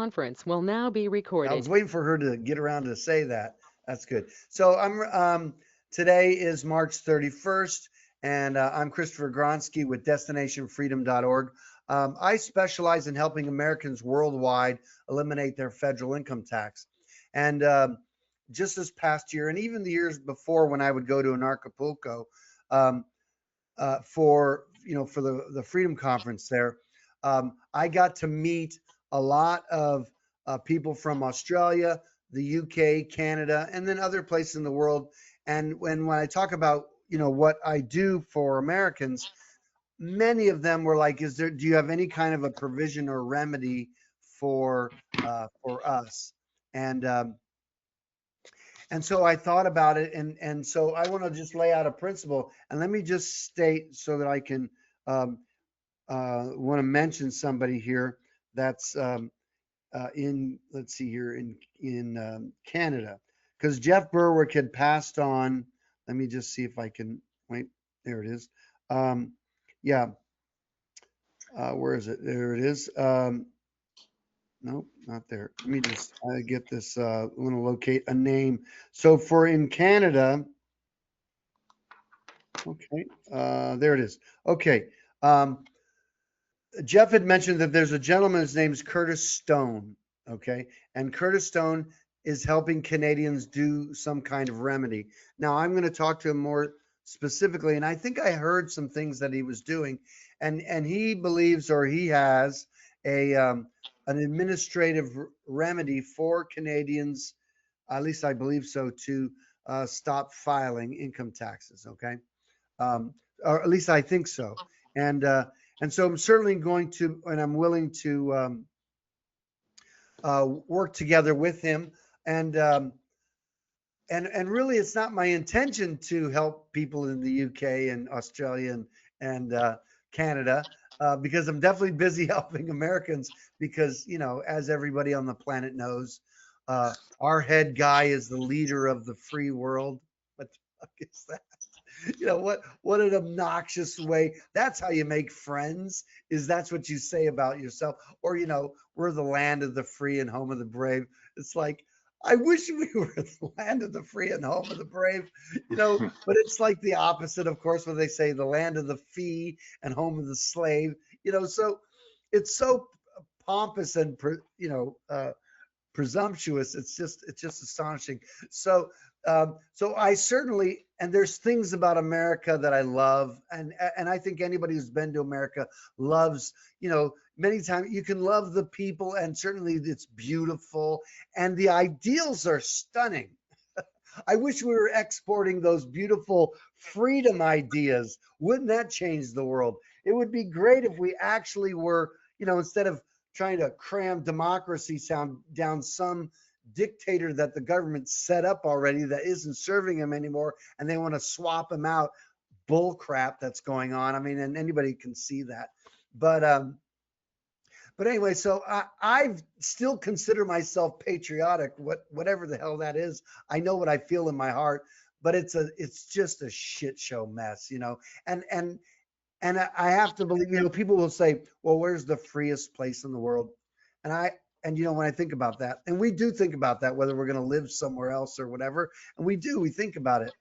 conference will now be recorded. I was waiting for her to get around to say that. That's good. So today is March 31st, and I'm Christopher Gronski with DestinationFreedom.org. I specialize in helping Americans worldwide eliminate their federal income tax. And just this past year, and even the years before, when I would go to an Acapulco um, for the Freedom Conference there, I got to meet a lot of people from Australia, the UK, Canada, and then other places in the world. And when I talk about what I do for Americans, many of them were like, do you have any kind of a provision or remedy for us? And and so I thought about it, and so I want to just lay out a principle, and let me just state so that I can um, want to mention somebody here that's in, let's see here, in Canada, because Jeff Berwick had passed on. Let me just see if I can wait. There it is. Yeah, where is it? There it is. Nope, not there. Let me just get this. I want to locate a name. So for in Canada, okay, there it is. Okay. Jeff had mentioned that there's a gentleman, his name's Curtis Stone. Okay. And Curtis Stone is helping Canadians do some kind of remedy. Now, I'm going to talk to him more specifically, and I think I heard some things that he was doing, and he believes, or he has an administrative remedy for Canadians, at least I believe so, to stop filing income taxes. Okay. Or at least I think so. And and so I'm certainly going to, and I'm willing to work together with him. And and really, it's not my intention to help people in the UK and Australia and Canada, because I'm definitely busy helping Americans. Because as everybody on the planet knows, our head guy is the leader of the free world. What the fuck is that? What an obnoxious way. That's how you make friends, is that's what you say about yourself. Or we're the land of the free and home of the brave. It's like, I wish we were the land of the free and home of the brave, but it's like the opposite, of course, when they say the land of the fee and home of the slave. So it's so pompous and presumptuous. It's just astonishing. So I certainly, and there's things about America that I love, and I think anybody who's been to America loves. Many times you can love the people, and certainly it's beautiful, and the ideals are stunning. I wish we were exporting those beautiful freedom ideas. Wouldn't that change the world? It would be great if we actually were, instead of trying to cram democracy down some dictator that the government set up already that isn't serving them anymore, and they want to swap him out. Bull crap that's going on. I mean, and anybody can see that. But anyway, so I still consider myself patriotic, whatever the hell that is. I know what I feel in my heart, but it's just a shit show mess, and I have to believe, people will say, well, where's the freest place in the world? And when I think about that, and we do think about that, whether we're going to live somewhere else or whatever, and we think about it.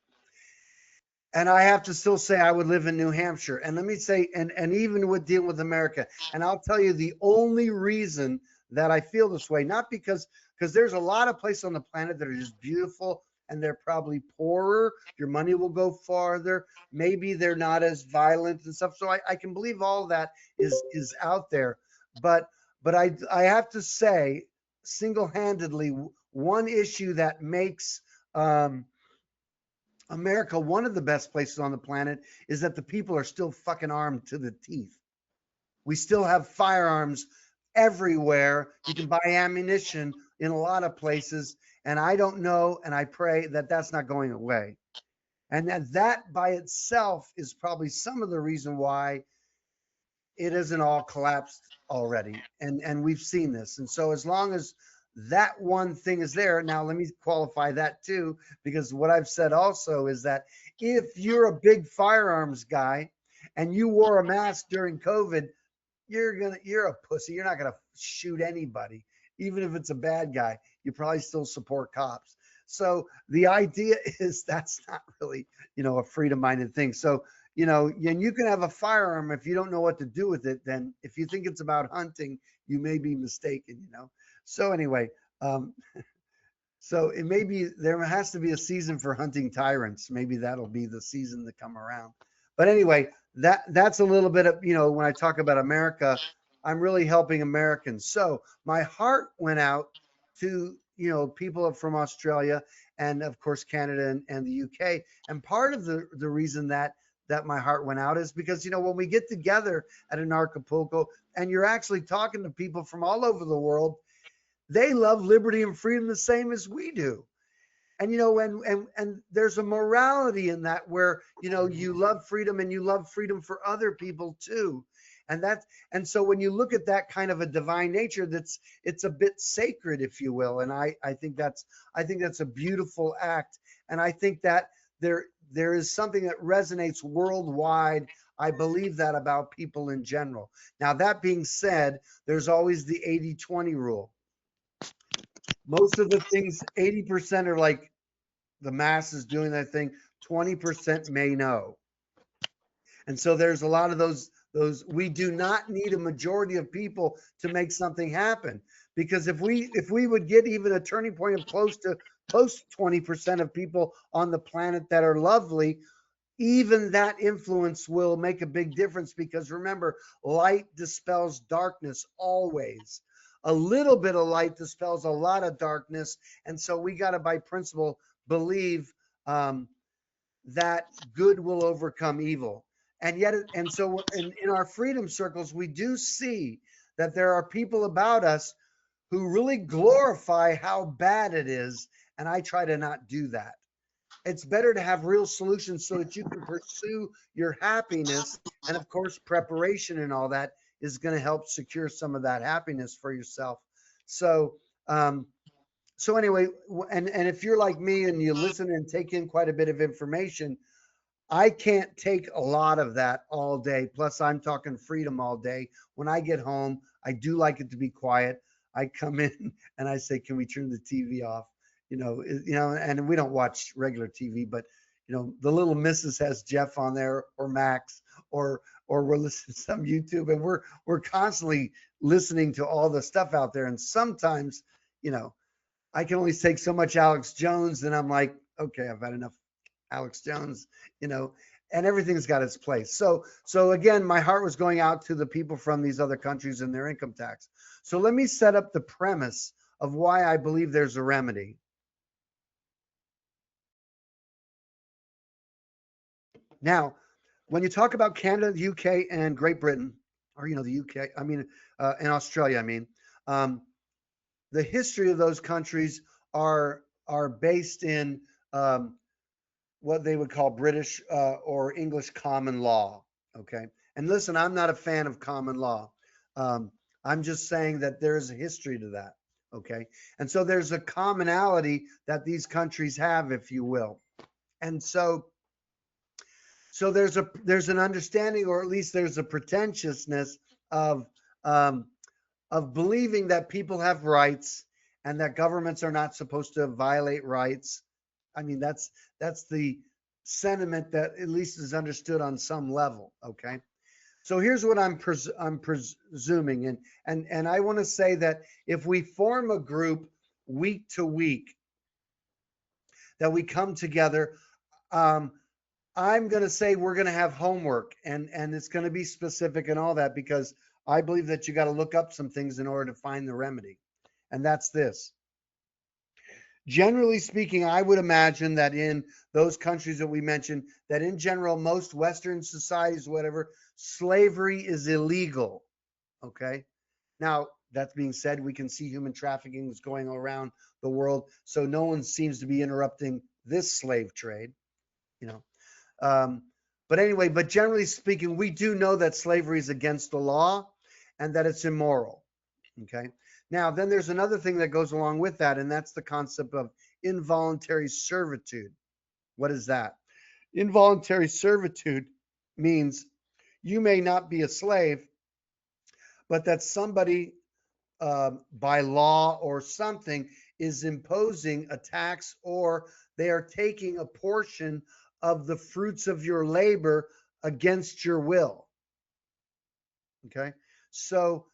And I have to still say I would live in New Hampshire. And let me say, and even with dealing with America, and I'll tell you the only reason that I feel this way, not because there's a lot of places on the planet that are just beautiful, and they're probably poorer. Your money will go farther. Maybe they're not as violent and stuff. So I can believe all that is out there. But I have to say, single-handedly, one issue that makes America one of the best places on the planet is that the people are still fucking armed to the teeth. We still have firearms everywhere. You can buy ammunition in a lot of places, and I don't know, and I pray that that's not going away. And that by itself is probably some of the reason why it isn't all collapsed already. And we've seen this. And so as long as that one thing is there, now let me qualify that too, because what I've said also is that if you're a big firearms guy and you wore a mask during COVID, you're a pussy. You're not gonna shoot anybody. even if it's a bad guy, you probably still support cops. So the idea is that's not really, a freedom-minded thing. So, and you can have a firearm if you don't know what to do with it. Then if you think it's about hunting, you may be mistaken. So anyway, um, so it may be there has to be a season for hunting tyrants. Maybe that'll be the season to come around. But anyway, that's a little bit of, when I talk about America, I'm really helping Americans. So my heart went out to, people from Australia and of course Canada and the UK. And part of the reason that my heart went out is because, when we get together at an Acapulco and you're actually talking to people from all over the world, they love liberty and freedom the same as we do. And and there's a morality in that where you love freedom and you love freedom for other people too. And so when you look at that kind of a divine nature, it's a bit sacred, if you will. And I think that's a beautiful act. And I think that there is something that resonates worldwide. I believe that about people in general. Now, that being said, there's always the 80-20 rule. Most of the things, 80% are like the masses doing that thing, 20% may know. And so there's a lot of those, we do not need a majority of people to make something happen. Because if we would get even a turning point of close to 20% of people on the planet that are lovely, even that influence will make a big difference. Because remember, light dispels darkness always. A little bit of light dispels a lot of darkness. And so we got to, by principle, believe that good will overcome evil. And so in our freedom circles, we do see that there are people about us who really glorify how bad it is. And I try to not do that. It's better to have real solutions so that you can pursue your happiness. And of course, preparation and all that is going to help secure some of that happiness for yourself. So, so anyway, and if you're like me and you listen and take in quite a bit of information, I can't take a lot of that all day. Plus, I'm talking freedom all day. When I get home, I do like it to be quiet. I come in and I say, "Can we turn the TV off?" And we don't watch regular TV, but the little missus has Jeff on there or Max, or we're listening to some YouTube, and we're constantly listening to all the stuff out there. And sometimes, I can only take so much Alex Jones, and I'm like, okay, I've had enough Alex Jones, and everything's got its place. So again, my heart was going out to the people from these other countries and their income tax. So let me set up the premise of why I believe there's a remedy. Now, when you talk about Canada, the UK, and Great Britain, or the UK, and Australia, the history of those countries are based in what they would call British or English common law. Okay, and listen, I'm not a fan of common law. I'm just saying that there is a history to that. Okay, and so there's a commonality that these countries have, if you will, and so there's an understanding, or at least there's a pretentiousness of believing that people have rights and that governments are not supposed to violate rights. That's the sentiment that at least is understood on some level. Okay, so here's what I'm presuming, and I want to say that if we form a group week to week, that we come together. I'm going to say we're going to have homework, and it's going to be specific and all that, because I believe that you got to look up some things in order to find the remedy. And that's this. Generally speaking, I would imagine that in those countries that we mentioned, that in general, most Western societies, whatever, slavery is illegal. Okay. Now, that being said, we can see human trafficking is going around the world. So no one seems to be interrupting this slave trade, But anyway, but generally speaking, we do know that slavery is against the law and that it's immoral. Okay. Now, then there's another thing that goes along with that, and that's the concept of involuntary servitude. What is that? Involuntary servitude means you may not be a slave, but that somebody by law or something is imposing a tax, or they are taking a portion of the fruits of your labor against your will. Okay. So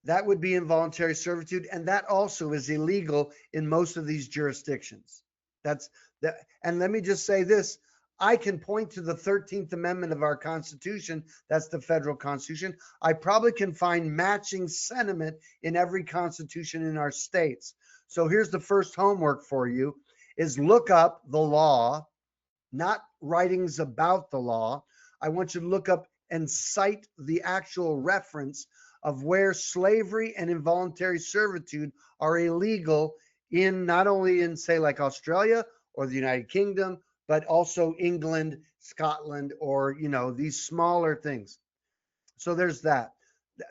that would be involuntary servitude. And that also is illegal in most of these jurisdictions. That's that. And let me just say this. I can point to the 13th Amendment of our Constitution. That's the federal Constitution. I probably can find matching sentiment in every constitution in our states. So here's the first homework for you is look up the law, not writings about the law. I want you to look up and cite the actual reference of where slavery and involuntary servitude are illegal in not only in, say, like Australia or the United Kingdom, but also England, Scotland, or, you know, these smaller things. So there's that.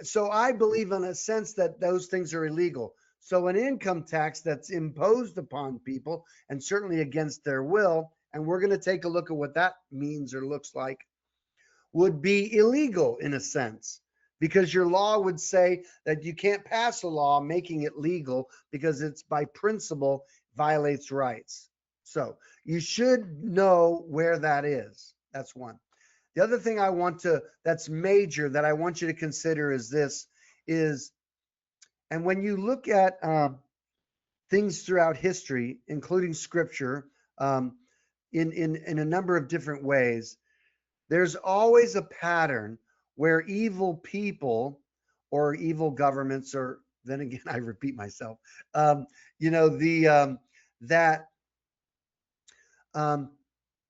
So I believe in a sense that those things are illegal. So an income tax that's imposed upon people and certainly against their will, and we're going to take a look at what that means or looks like, would be illegal in a sense, because your law would say that you can't pass a law making it legal because it's by principle violates rights. So you should know where that is. That's one. The other thing I want to, that's major that I want you to consider is this is, and when you look at things throughout history, including scripture, in a number of different ways, there's always a pattern where evil people or evil governments, or then again, I repeat myself, you know, that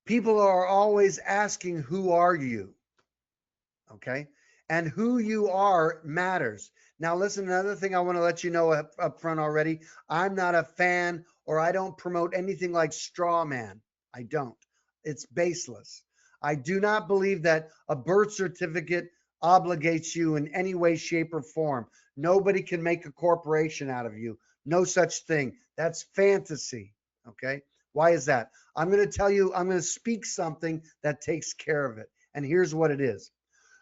people are always asking, who are you? Okay. And who you are matters. Now, listen, another thing I want to let you know up front already, I'm not a fan or I don't promote anything like straw man. I don't. It's baseless. I do not believe that a birth certificate obligates you in any way, shape, or form. Nobody can make a corporation out of you. No such thing. That's fantasy. Okay. Why is that? I'm going to tell you, I'm going to speak something that takes care of it. And here's what it is.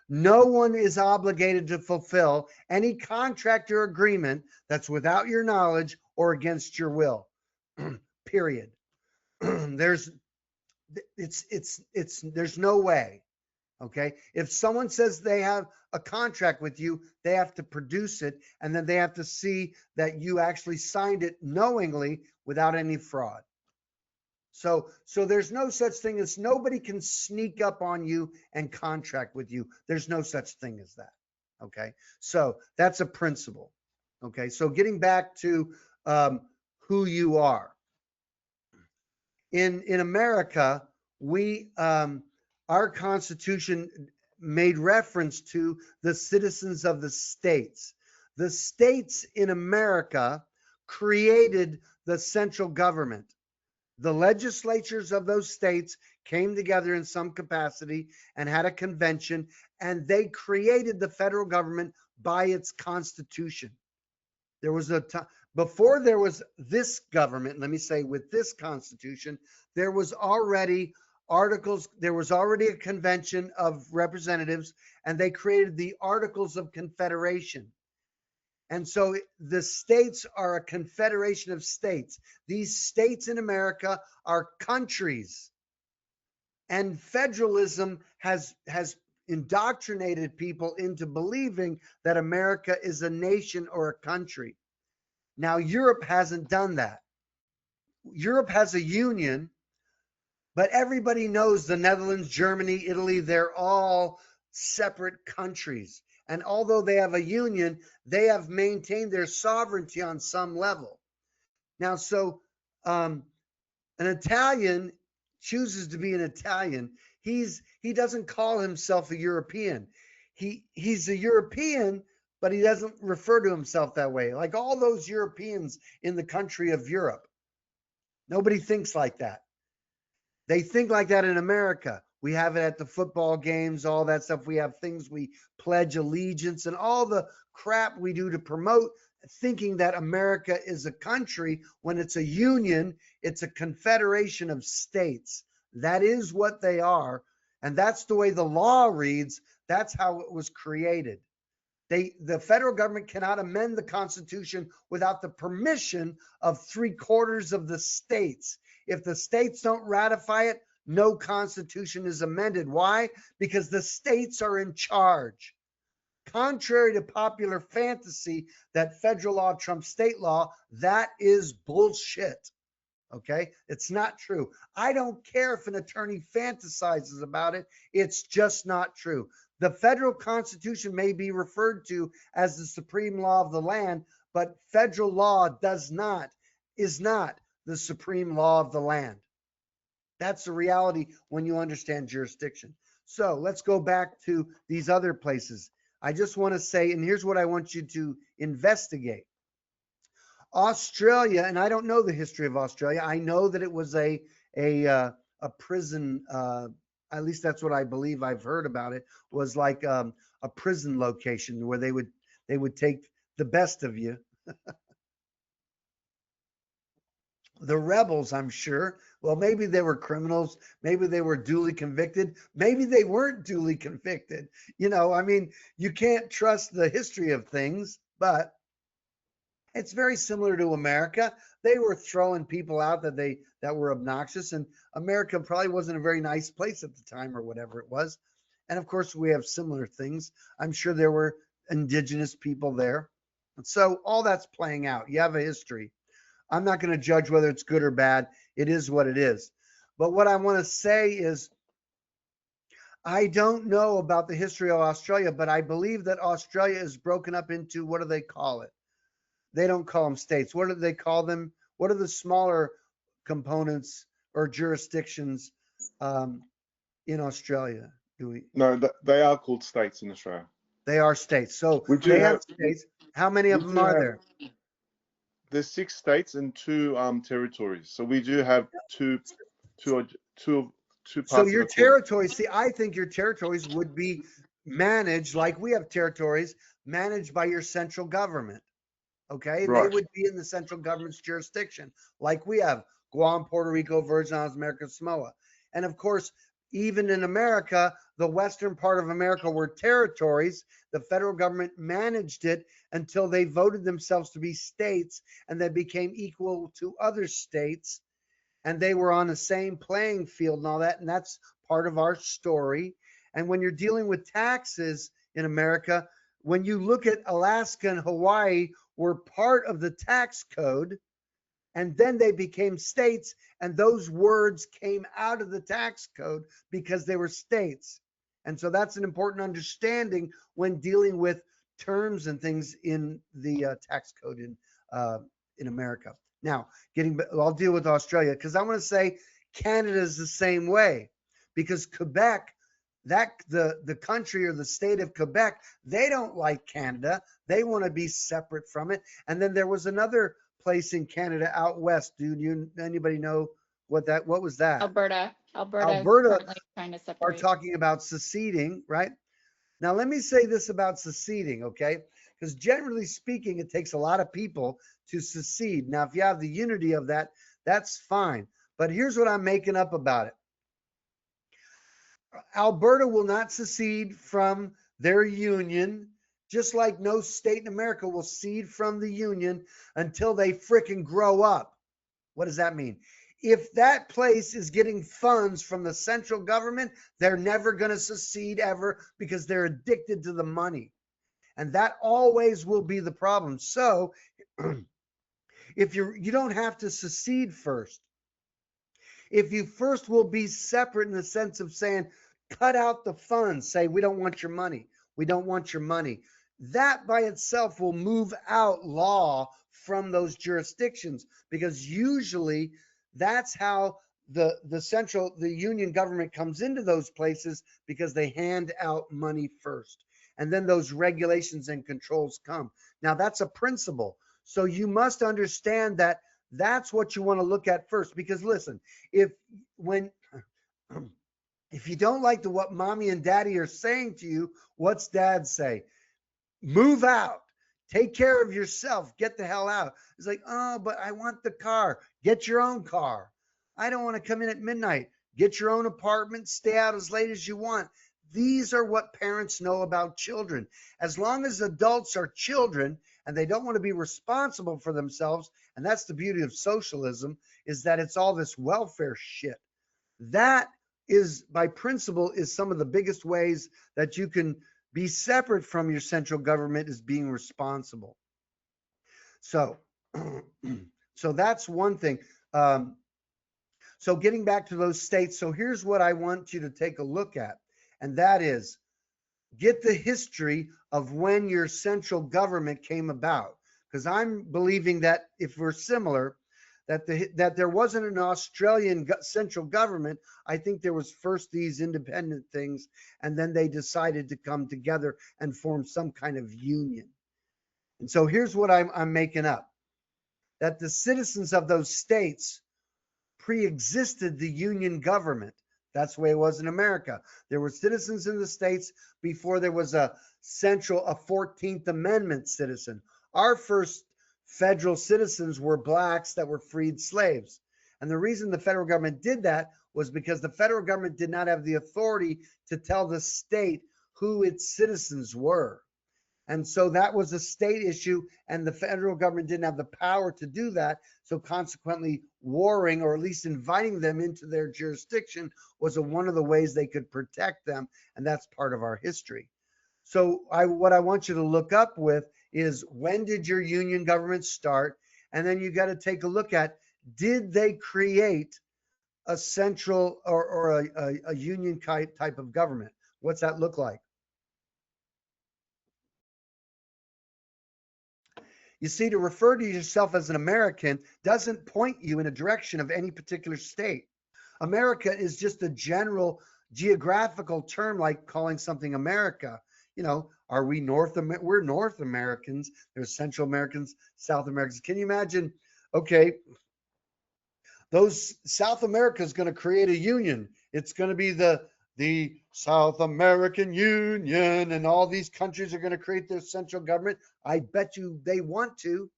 No one is obligated to fulfill any contract or agreement that's without your knowledge or against your will. Period. There's no way. Okay. If someone says they have a contract with you, they have to produce it, and then they have to see that you actually signed it knowingly without any fraud. So there's no such thing as nobody can sneak up on you and contract with you. There's no such thing as that. Okay. So that's a principle. Okay. So getting back to who you are. In America, we our Constitution made reference to the citizens of the states. The states in America created the central government. The legislatures of those states came together in some capacity and had a convention, and they created the federal government by its constitution. There was a time before there was this government, let me say, with this constitution, there was already articles, there was already a convention of representatives, and they created the Articles of Confederation. And so the states are a confederation of states. These states in America are countries. And federalism has indoctrinated people into believing that America is a nation or a country. Now, Europe hasn't done that. Europe has a union, but everybody knows the Netherlands, Germany, Italy, they're all separate countries. And although they have a union, they have maintained their sovereignty on some level. Now, so an Italian chooses to be an Italian. He doesn't call himself a European. He's a European, but he doesn't refer to himself that way. Like all those Europeans in the country of Europe. Nobody thinks like that. They think like that in America. We have it at the football games, all that stuff. We have things we pledge allegiance and all the crap we do to promote thinking that America is a country when it's a union, it's a confederation of states. That is what they are. And that's the way the law reads. That's how it was created. The federal government cannot amend the Constitution without the permission of 3/4 of the states. If the states don't ratify it, no Constitution is amended. Why? Because the states are in charge. Contrary to popular fantasy that federal law trumps state law, that is bullshit. Okay? It's not true. I don't care if an attorney fantasizes about it. It's just not true. The federal Constitution may be referred to as the supreme law of the land, but federal law is not the supreme law of the land. That's the reality when you understand jurisdiction. So let's go back to these other places. I just want to say, and here's what I want you to investigate. Australia, and I don't know the history of Australia. I know that it was a prison. At least that's what I believe. I've heard about it. Was like a prison location where they would take the best of you. The rebels, I'm sure. Well, maybe they were criminals. Maybe they were duly convicted. Maybe they weren't duly convicted. I mean, you can't trust the history of things, but it's very similar to America. They were throwing people out that were obnoxious, and America probably wasn't a very nice place at the time or whatever it was. And of course, we have similar things. I'm sure there were indigenous people there. And so all that's playing out. You have a history. I'm not going to judge whether it's good or bad. It is what it is. But what I want to say is, I don't know about the history of Australia, but I believe that Australia is broken up into, what do they call it? They don't call them states. What do they call them? What are the smaller components or jurisdictions in Australia? No, they are called states in Australia. They are states. So they have states. How many of them are there? There's 6 states and 2 territories. So we do have two parts. So your territories, see, I think your territories would be managed like we have territories managed by your central government. Okay, right. They would be in the central government's jurisdiction, like we have Guam, Puerto Rico, Virgin Islands, America, Samoa. And of course, even in America, the western part of America were territories. The federal government managed it until they voted themselves to be states, and they became equal to other states, and they were on the same playing field and all that. And that's part of our story. And when you're dealing with taxes in America, when you look at Alaska and Hawaii were part of the tax code, and then they became states, and those words came out of the tax code because they were states. And so that's an important understanding when dealing with terms and things in the tax code in America. Now, I'll deal with Australia because I want to say Canada is the same way, because Quebec, the country or the state of Quebec, they don't like Canada. They want to be separate from it. And then there was another place in Canada out west. Anybody know what was that? Alberta trying to separate. Are talking about seceding, right? Now let me say this about seceding, okay? Because generally speaking, it takes a lot of people to secede. Now, if you have the unity of that, that's fine. But here's what I'm making up about it. Alberta will not secede from their union, just like no state in America will cede from the union until they frickin' grow up. What does that mean? If that place is getting funds from the central government, they're never going to secede ever because they're addicted to the money. And that always will be the problem. So if you don't have to secede first. If you first will be separate in the sense of saying, cut out the funds, say, we don't want your money. We don't want your money. That by itself will move out law from those jurisdictions, because usually that's how the union government comes into those places, because they hand out money first. And then those regulations and controls come. Now that's a principle. So you must understand that that's what you want to look at first, because listen, if you don't like what mommy and daddy are saying to you, what's dad say? Move out. Take care of yourself. Get the hell out. It's like, oh, but I want the car. Get your own car. I don't want to come in at midnight. Get your own apartment. Stay out as late as you want. these are what parents know about children. As long as adults are children and they don't want to be responsible for themselves, and that's the beauty of socialism, is that it's all this welfare shit. That is, by principle, is some of the biggest ways that you can be separate from your central government, is being responsible. So, so that's one thing. So getting back to those states, so here's what I want you to take a look at, and that is get the history of when your central government came about. Because I'm believing that if we're similar, that there wasn't an Australian central government. I think there was first these independent things, and then they decided to come together and form some kind of union. And so here's what I'm making up, that the citizens of those states pre-existed the union government. That's the way it was in America. There were citizens in the states before there was a 14th Amendment citizen. Our first federal citizens were blacks that were freed slaves. And the reason the federal government did that was because the federal government did not have the authority to tell the state who its citizens were. And so that was a state issue, and the federal government didn't have the power to do that. So consequently, warring, or at least inviting them into their jurisdiction, was one of the ways they could protect them. And that's part of our history. So what I want you to look up with is, when did your union government start? And then you got to take a look at, did they create a central or a union type of government? What's that look like? You see, to refer to yourself as an American doesn't point you in a direction of any particular state. America is just a general geographical term, like calling something America. You know, are we we're North Americans. There's Central Americans, South Americans. Can you imagine? Okay, those South America is going to create a union. It's going to be the South American Union, and all these countries are going to create their central government. I bet you they want to.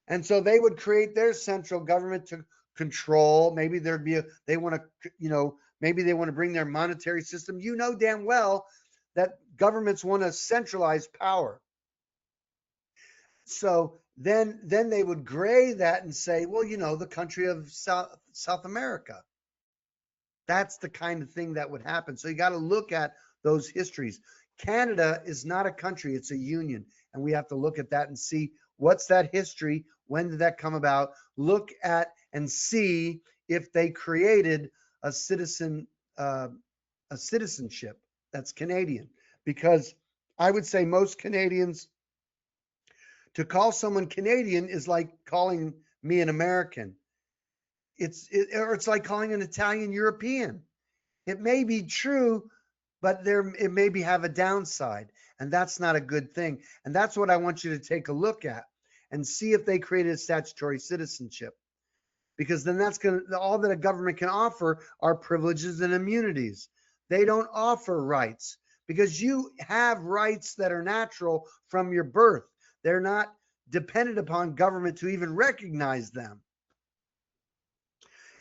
And so they would create their central government to control. Maybe there'd be they want to, maybe they want to bring their monetary system. You know damn well that governments want to centralize power. So then they would gray that and say, well, the country of South America. That's the kind of thing that would happen. So you got to look at those histories. Canada is not a country, it's a union. And we have to look at that and see, what's that history? When did that come about? Look at and see if they created a citizenship that's Canadian. Because I would say most Canadians, to call someone Canadian is like calling me an American. It's like calling an Italian European. It may be true, but it may have a downside, and that's not a good thing. And that's what I want you to take a look at and see if they created a statutory citizenship, because then that's all that a government can offer are privileges and immunities. They don't offer rights, because you have rights that are natural from your birth. They're not dependent upon government to even recognize them.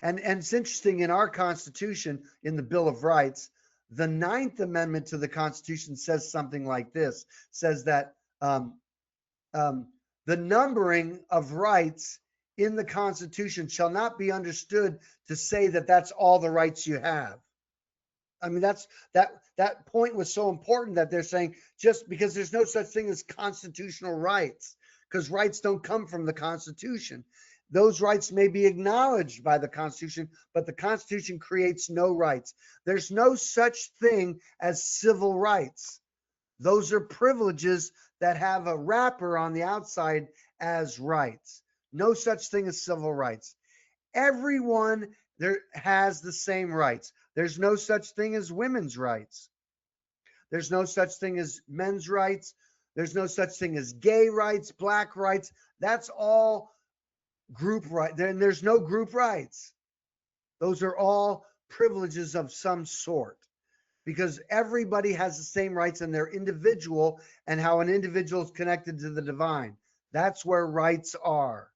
And it's interesting, in our Constitution, in the Bill of Rights, the 9th Amendment to the Constitution says something like this, says that the numbering of rights in the Constitution shall not be understood to say that that's all the rights you have. I mean, that point was so important, that they're saying, just because there's no such thing as constitutional rights, because rights don't come from the Constitution. Those rights may be acknowledged by the Constitution, but the Constitution creates no rights. There's no such thing as civil rights. Those are privileges that have a wrapper on the outside as rights. No such thing as civil rights. Everyone there has the same rights. There's no such thing as women's rights. There's no such thing as men's rights. There's no such thing as gay rights, black rights. That's all group right. There's no group rights. Those are all privileges of some sort, because everybody has the same rights, and they're individual, and how an individual is connected to the divine. That's where rights are.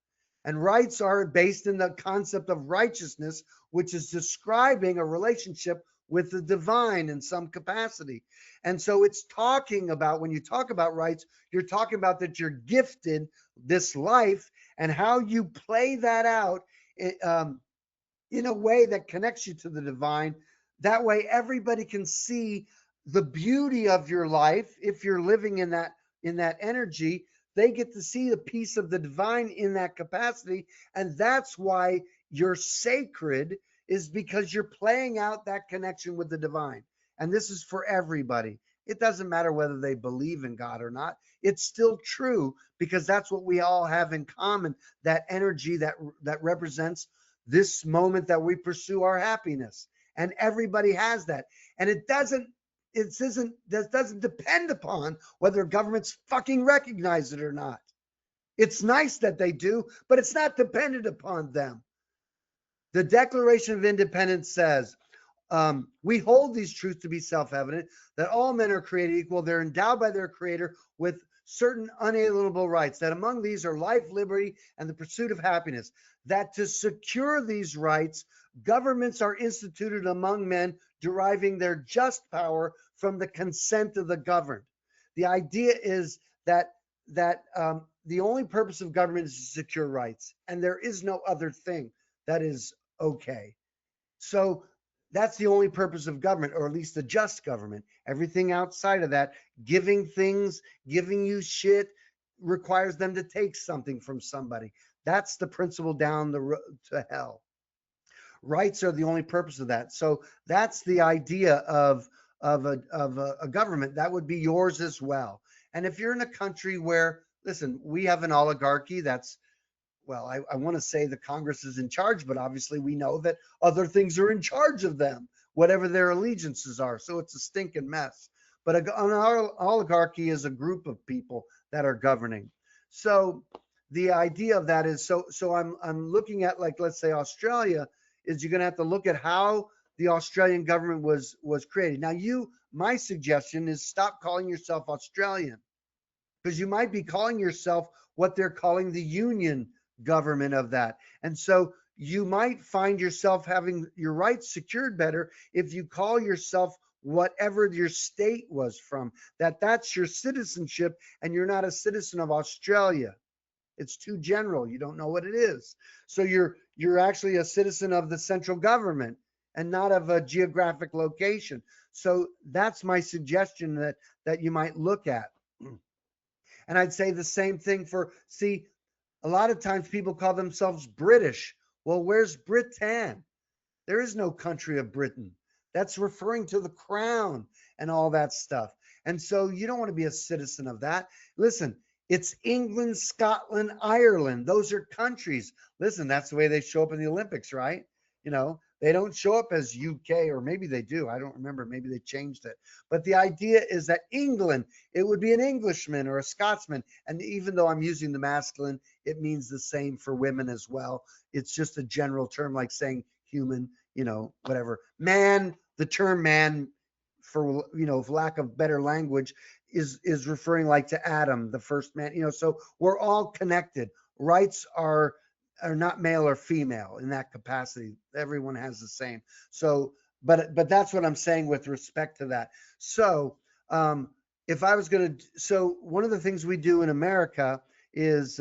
And rights are based in the concept of righteousness, which is describing a relationship with the divine in some capacity. And so it's talking about, when you talk about rights, you're talking about that you're gifted this life and how you play that out in a way that connects you to the divine. That way everybody can see the beauty of your life. If you're living in that energy, they get to see the piece of the divine in that capacity. And that's why you're sacred, is because you're playing out that connection with the divine. And this is for everybody. It doesn't matter whether they believe in God or not. It's still true, because that's what we all have in common, that energy that represents this moment that we pursue our happiness. And everybody has that. And it doesn't depend upon whether governments fucking recognize it or not. It's nice that they do, but it's not dependent upon them. The Declaration of Independence says, we hold these truths to be self-evident, that all men are created equal. They're endowed by their creator with certain unalienable rights, that among these are life, liberty, and the pursuit of happiness, that to secure these rights, governments are instituted among men, deriving their just power from the consent of the governed. The idea is that the only purpose of government is to secure rights, and there is no other thing that is okay. So that's the only purpose of government, or at least a just government. Everything outside of that, giving you shit, requires them to take something from somebody. That's the principle down the road to hell. Rights are the only purpose of that. So that's the idea of a government. That would be yours as well. And if you're in a country where, listen, we have an oligarchy that's, well, I want to say the Congress is in charge, but obviously we know that other things are in charge of them, whatever their allegiances are. So it's a stinking mess. But an oligarchy is a group of people that are governing. So the idea of that is, so I'm looking at, like, let's say Australia, is you're going to have to look at how the Australian government was created. Now, my suggestion is stop calling yourself Australian, because you might be calling yourself what they're calling the union government of that. And so you might find yourself having your rights secured better if you call yourself whatever your state was from, that's your citizenship, and you're not a citizen of Australia. It's too general. You don't know what it is. So you're actually a citizen of the central government and not of a geographic location. So that's my suggestion that you might look at. And I'd say the same thing see, a lot of times people call themselves British. Well, where's Britain? There is no country of Britain. That's referring to the crown and all that stuff. And so you don't want to be a citizen of that. Listen, it's England, Scotland, Ireland. Those are countries. Listen, that's the way they show up in the Olympics, right? You know, they don't show up as UK, or maybe they do. I don't remember. Maybe they changed it. But the idea is that England, it would be an Englishman or a Scotsman. And even though I'm using the masculine, it means the same for women as well. It's just a general term, like saying human, whatever. Man, the term man, for lack of better language, is referring like to Adam, the first man. So we're all connected. Rights are not male or female in that capacity. Everyone has the same. So, but that's what I'm saying with respect to that. So, if I was going to, so one of the things we do in America is,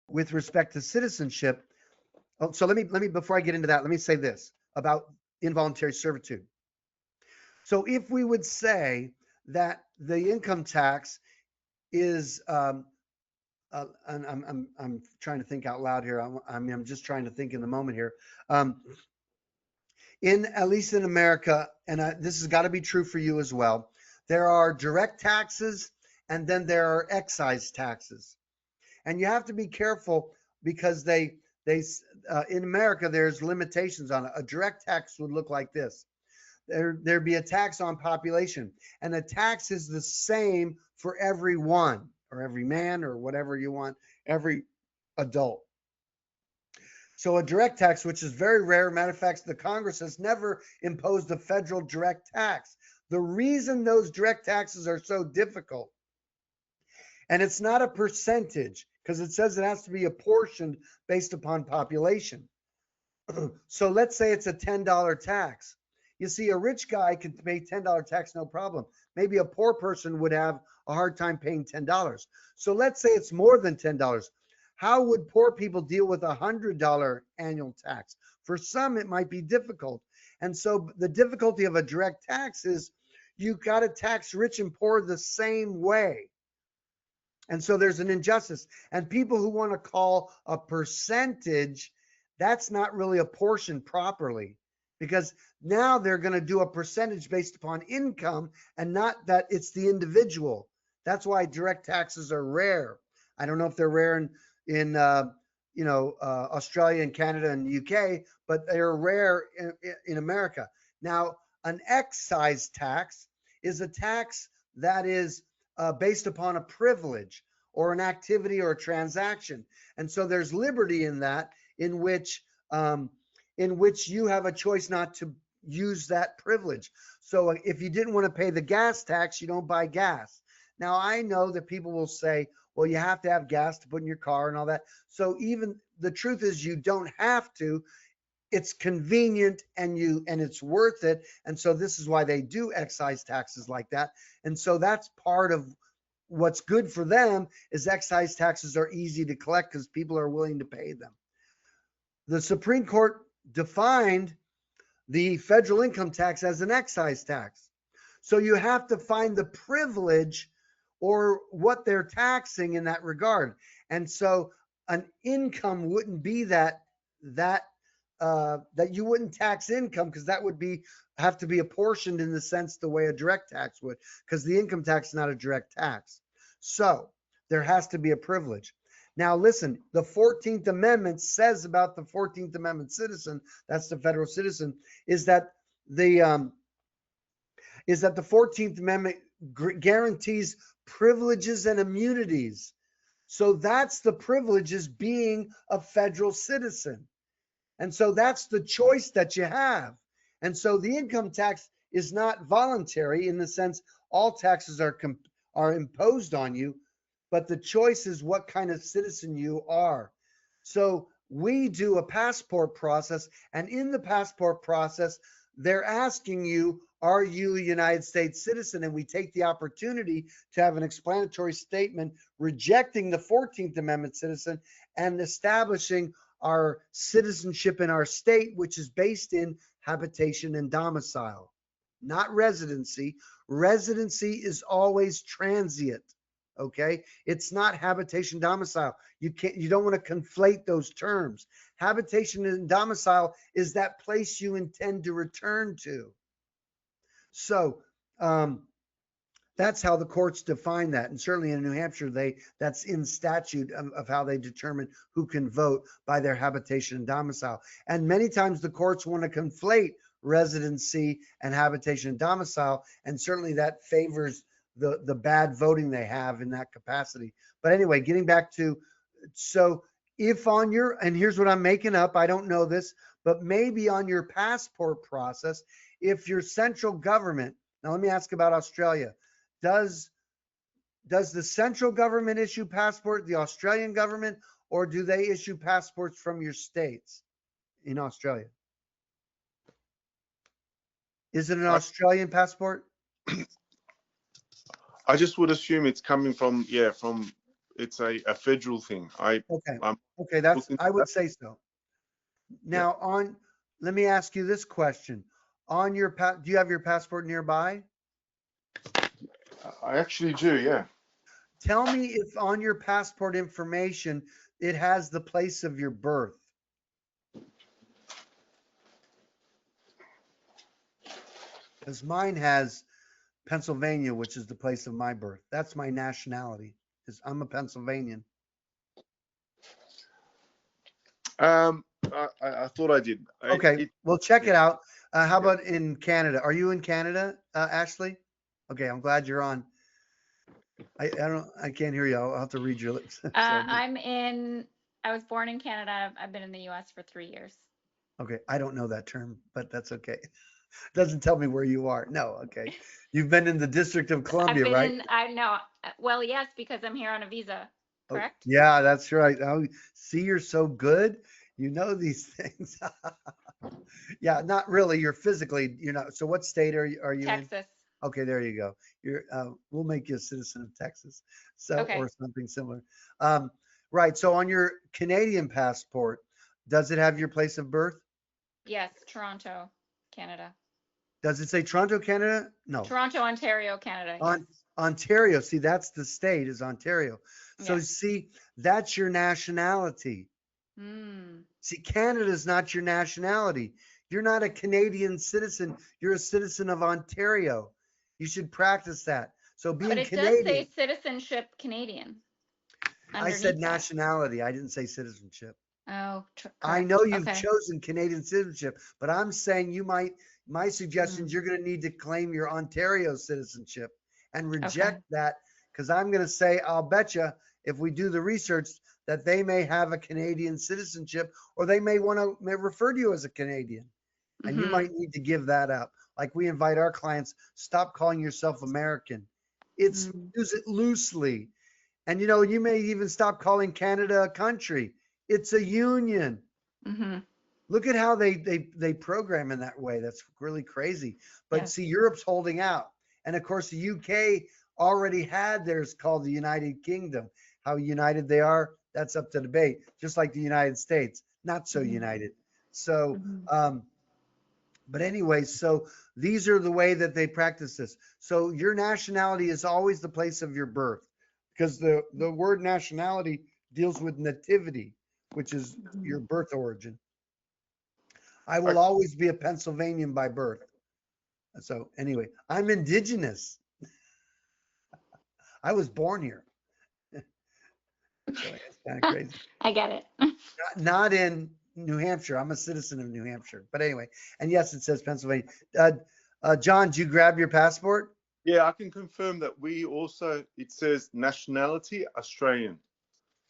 with respect to citizenship. Oh, so let me, before I get into that, let me say this about involuntary servitude. So if we would say that the income tax is, and I'm trying to think out loud here. I'm just trying to think in the moment here. At least in America, and this has got to be true for you as well, there are direct taxes, and then there are excise taxes. And you have to be careful, because they in America, there's limitations on it. A direct tax would look like this. There'd be a tax on population, and the tax is the same for everyone, or every man, or whatever you want, every adult. So a direct tax, which is very rare, matter of fact, the Congress has never imposed a federal direct tax. The reason those direct taxes are so difficult, and it's not a percentage, because it says it has to be apportioned based upon population. So let's say it's a $10 tax. You see, a rich guy could pay $10 tax, no problem. Maybe a poor person would have a hard time paying $10. So let's say it's more than $10. How would poor people deal with a $100 annual tax? For some, it might be difficult. And so the difficulty of a direct tax is you got to tax rich and poor the same way. And so there's an injustice. And people who want to call a percentage, that's not really apportioned properly, because now they're going to do a percentage based upon income and not that it's the individual. That's why direct taxes are rare. I don't know if they're rare in Australia and Canada and the UK, but they're rare in America. Now, an excise tax is a tax that is based upon a privilege or an activity or a transaction. And so there's liberty in that, in which you have a choice not to use that privilege. So if you didn't want to pay the gas tax, you don't buy gas. Now, I know that people will say, well, you have to have gas to put in your car and all that. So even the truth is you don't have to. It's convenient and it's worth it. And so this is why they do excise taxes like that. And so that's part of what's good for them, is excise taxes are easy to collect because people are willing to pay them. The Supreme Court defined the federal income tax as an excise tax. So you have to find the privilege or what they're taxing in that regard. And so an income wouldn't be that you wouldn't tax income, because that would have to be apportioned in the sense the way a direct tax would, because the income tax is not a direct tax. So there has to be a privilege. Now listen, the 14th Amendment says about the 14th Amendment citizen, that's the federal citizen, is that the 14th Amendment guarantees privileges and immunities. So that's the privileges being a federal citizen. And so that's the choice that you have. And so the income tax is not voluntary in the sense all taxes are imposed on you, but the choice is what kind of citizen you are. So we do a passport process, and in the passport process, they're asking you, are you a United States citizen? And we take the opportunity to have an explanatory statement rejecting the 14th Amendment citizen and establishing our citizenship in our state, which is based in habitation and domicile, not residency. Residency is always transient. Okay, it's not habitation domicile. You don't want to conflate those terms. Habitation and domicile is that place you intend to return to. So that's how the courts define that. And certainly in New Hampshire, that's in statute of how they determine who can vote, by their habitation and domicile. And many times the courts want to conflate residency and habitation and domicile, and certainly that favors the bad voting they have in that capacity. But anyway, getting back to, so if on your, and here's what I'm making up, I don't know this, but maybe on your passport process, if your central government, now let me ask about Australia, does the central government issue passport, the Australian government, or do they issue passports from your states in Australia? Is it an Australian passport? I just would assume it's coming from, it's a federal thing. Okay, I would say so. Now let me ask you this question. On your, do you have your passport nearby? I actually do, yeah. Tell me if on your passport information, it has the place of your birth. Because mine has Pennsylvania, which is the place of my birth. That's my nationality, is I'm a Pennsylvanian. I thought I did. Okay, well, check it out. How about in Canada? Are you in Canada, Ashley? Okay, I'm glad you're on. I can't hear you. I'll have to read your lips. I was born in Canada. I've been in the US for 3 years. Okay, I don't know that term, but that's okay. Doesn't tell me where you are. No, okay. You've been in the District of Columbia, right? I know. Well, yes, because I'm here on a visa, correct? Yeah, that's right. Oh, see, you're so good. You know these things. Yeah, not really. You're not. So what state are you in? Texas. Okay, there you go. We'll make you a citizen of Texas. So, Okay. or something similar. Um, right. So on your Canadian passport, does it have your place of birth? Yes, Toronto, Canada. Does it say Toronto, Canada? No. Toronto, Ontario, Canada. Yes. On Ontario. See, that's the state is Ontario. So Yeah. see, that's your nationality. Mm. See, Canada is not your nationality. You're not a Canadian citizen. You're a citizen of Ontario. You should practice that. So But being it does Canadian, say citizenship Canadian I said underneath that. nationality. I didn't say citizenship. Oh, I correct. know you've Okay. chosen Canadian citizenship, but I'm saying my suggestion is you're going to need to claim your Ontario citizenship and reject that, because I'm going to say, I'll bet you if we do the research that they may have a Canadian citizenship, or they may want to refer to you as a Canadian, and you might need to give that up. Like we invite our clients, stop calling yourself American. Use it loosely. And you may even stop calling Canada a country. It's a union. Mm-hmm. Look at how they program in that way. That's really crazy. But Yes. see, Europe's holding out. And of course, the UK already had theirs called the United Kingdom. How united they are, that's up to debate. Just like the United States, not so united. So, but anyway, so these are the way that they practice this. So your nationality is always the place of your birth, because the word nationality deals with nativity, which is your birth origin. I will always be a Pennsylvanian by birth. So anyway, I'm indigenous. I was born here. So it's kind of crazy. I get it. Not in New Hampshire. I'm a citizen of New Hampshire. But anyway, and yes, it says Pennsylvania. John, did you grab your passport? Yeah, I can confirm that it says nationality Australian.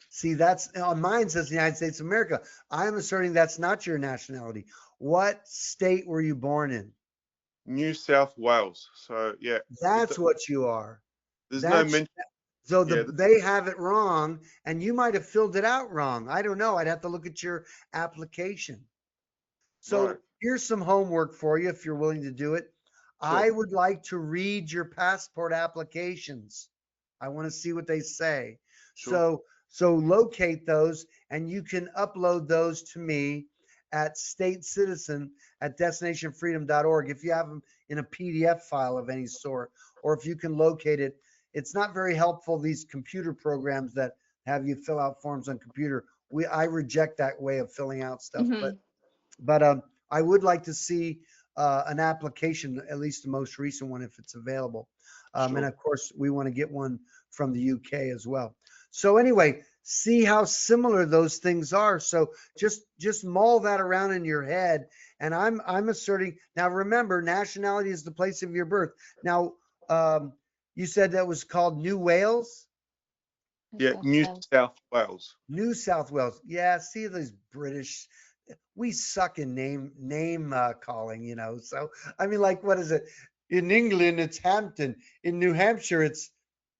See, that's on mine says the United States of America. I'm asserting that's not your nationality. What state were you born in? New South Wales. So yeah. That's what you are. There's no mention. So they have it wrong, and you might have filled it out wrong. I don't know. I'd have to look at your application. So here's some homework for you if you're willing to do it. Sure. I would like to read your passport applications. I want to see what they say. Sure. So locate those, and you can upload those to me at State Citizen at DestinationFreedom.org if you have them in a PDF file of any sort, or if you can locate it. It's not very helpful, these computer programs that have you fill out forms on computer. I reject that way of filling out stuff, but I would like to see an application, at least the most recent one, if it's available. And of course, we want to get one from the UK as well. So anyway, see how similar those things are. So just mull that around in your head. And I'm asserting, now remember, nationality is the place of your birth. Now, you said that was called New Wales? Yeah, New South Wales. New South Wales. Yeah, see these British, we suck in name calling, So I mean, like, what is it? In England, it's Hampton. In New Hampshire,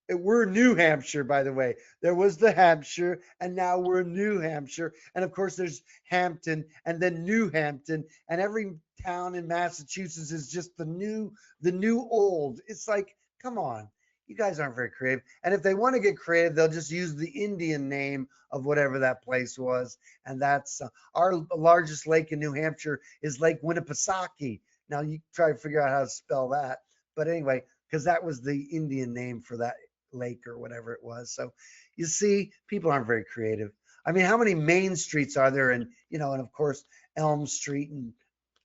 we're New Hampshire, by the way. There was the Hampshire, and now we're New Hampshire. And of course, there's Hampton, and then New Hampton, and every town in Massachusetts is just the new old. It's like, come on, you guys aren't very creative. And if they want to get creative, they'll just use the Indian name of whatever that place was. And that's our largest lake in New Hampshire is Lake Winnipesaukee. Now you try to figure out how to spell that. But anyway, because that was the Indian name for that lake or whatever it was. So you see, people aren't very creative. I mean, how many main streets are there? And, and of course, Elm Street and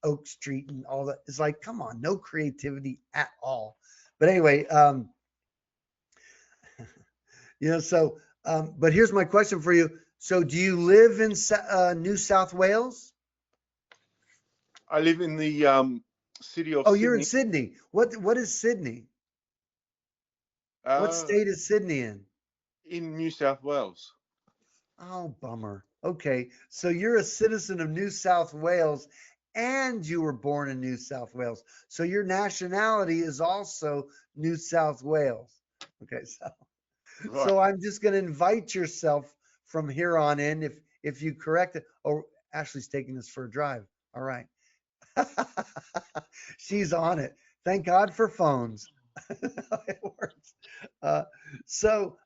Oak Street and all that. It's like, come on, no creativity at all. But anyway, but here's my question for you. So do you live in New South Wales? I live in the city of Sydney. You're in Sydney. What is Sydney? What state is Sydney in? In New South Wales. Oh, bummer. Okay, so you're a citizen of New South Wales, and you were born in New South Wales. So your nationality is also New South Wales. Okay, so I'm just going to invite yourself from here on in, if you correct it, or Ashley's taking us for a drive. All right. She's on it. Thank God for phones. It works. Uh, so,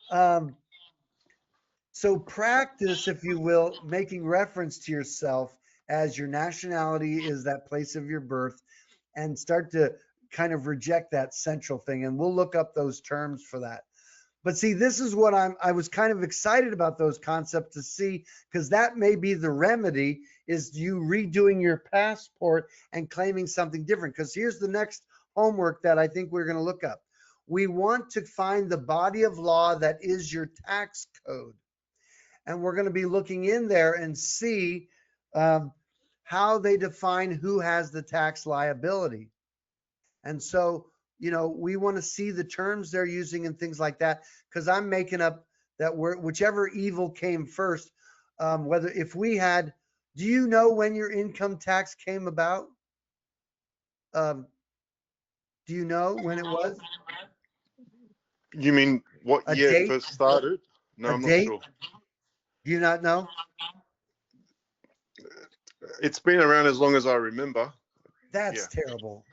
so practice, if you will, making reference to yourself as your nationality is that place of your birth, and start to kind of reject that central thing. And we'll look up those terms for that. But see, this is what I was kind of excited about those concepts to see, because that may be the remedy, is you redoing your passport and claiming something different. Because here's the next homework that I think we're going to look up. We want to find the body of law that is your tax code. And we're going to be looking in there and see how they define who has the tax liability. And so, you know, we want to see the terms they're using and things like that, because I'm making up that whichever evil came first, whether if we had, do you know when your income tax came about? Do you know when it was? You mean what A year it date? first started? No, A I'm not date? sure. Do you not know? It's been around as long as I remember. That's Yeah. terrible.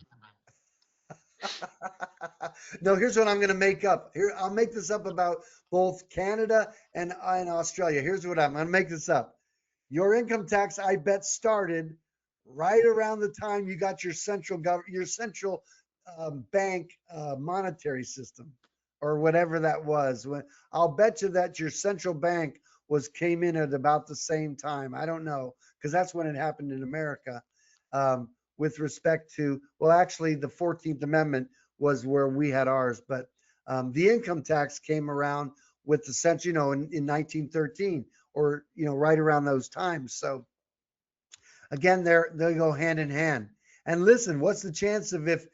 No, here's what I'm going to make up. Here, I'll make this up about both Canada and Australia. Here's what I'm going to make this up. Your income tax, I bet, started right around the time you got your central bank monetary system, or whatever that was. I'll bet you that your central bank came in at about the same time. I don't know, because that's when it happened in America. With respect to, well, actually, the 14th Amendment was where we had ours, but the income tax came around with the central, you know, in 1913, or, you know, right around those times. So again, they go hand in hand. And listen, what's the chance of if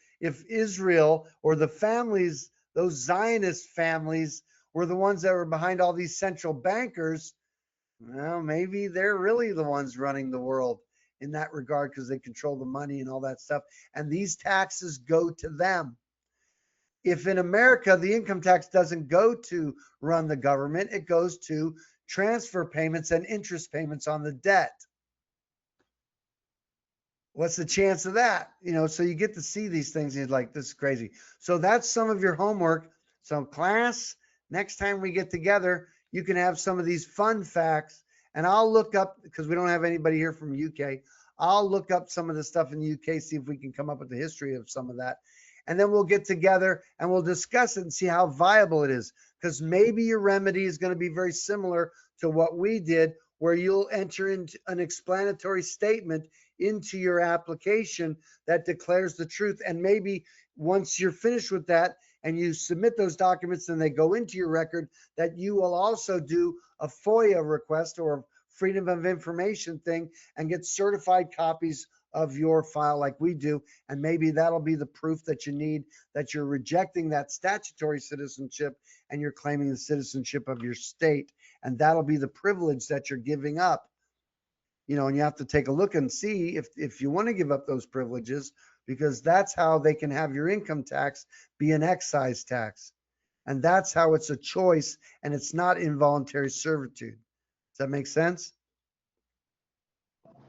Israel or the families, those Zionist families, were the ones that were behind all these central bankers? Well, maybe they're really the ones running the world in that regard, because they control the money and all that stuff. And these taxes go to them. If in America, the income tax doesn't go to run the government, it goes to transfer payments and interest payments on the debt. What's the chance of that? You know, so you get to see these things and you're like, this is crazy. So that's some of your homework. So class, next time we get together, you can have some of these fun facts, and I'll look up, because we don't have anybody here from UK. I'll look up some of the stuff in the UK, see if we can come up with the history of some of that. And then we'll get together and we'll discuss it and see how viable it is. Because maybe your remedy is going to be very similar to what we did, where you'll enter into an explanatory statement into your application that declares the truth. And maybe once you're finished with that and you submit those documents and they go into your record, that you will also do a FOIA request or Freedom of Information thing and get certified copies of your file like we do. And maybe that'll be the proof that you need, that you're rejecting that statutory citizenship and you're claiming the citizenship of your state. And that'll be the privilege that you're giving up. You know, and you have to take a look and see if you want to give up those privileges, because that's how they can have your income tax be an excise tax. And that's how it's a choice and it's not involuntary servitude. Does that make sense?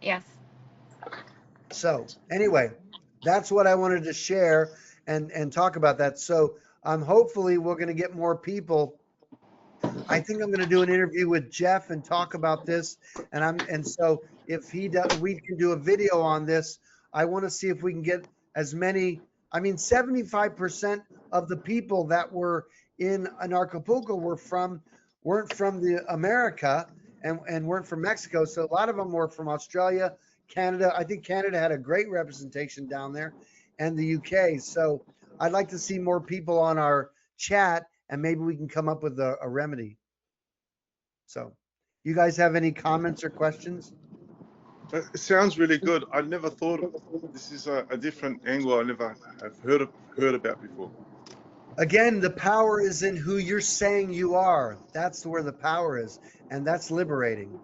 Yes. So anyway, that's what I wanted to share and talk about that. So hopefully we're going to get more people. I think I'm going to do an interview with Jeff and talk about this. And so if he does, we can do a video on this. I want to see if we can get as many. I mean, 75% of the people that were in Acapulco weren't from the America and weren't from Mexico. So a lot of them were from Australia, Canada. I think Canada had a great representation down there, and the UK. So I'd like to see more people on our chat, and maybe we can come up with a remedy. So you guys have any comments or questions? It sounds really good. I never thought of this. Is a different angle I never have heard about before. Again, the power is in who you're saying you are. That's where the power is, and that's liberating.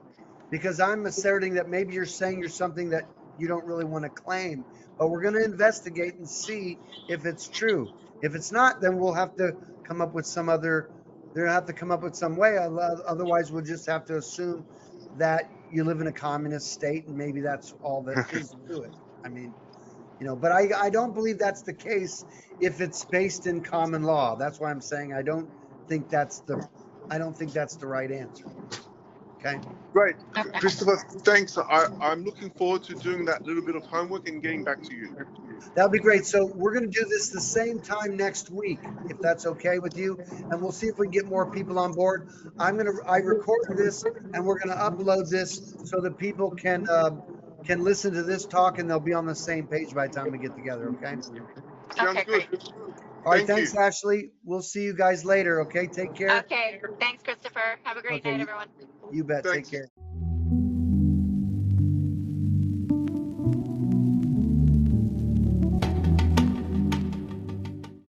Because I'm asserting that maybe you're saying you're something that you don't really want to claim, but we're going to investigate and see if it's true. If it's not, then we'll have to come up with some other. They'll have to come up with some way. Otherwise, we'll just have to assume that you live in a communist state and maybe that's all that is to it. I mean, but I don't believe that's the case if it's based in common law. That's why I'm saying I don't think that's the right answer. Okay. Great. Okay. Christopher, thanks. I'm looking forward to doing that little bit of homework and getting back to you. That'll be great. So we're going to do this the same time next week, if that's okay with you. And we'll see if we can get more people on board. I recorded this and we're going to upload this so that people can listen to this talk and they'll be on the same page by the time we get together. Okay. Sounds Okay, good. great. All right. Thank Thanks, you. Ashley. We'll see you guys later. Okay. Take care. Okay, thanks, Christopher. Have a great Okay, night, everyone. You bet. Take Thanks. care.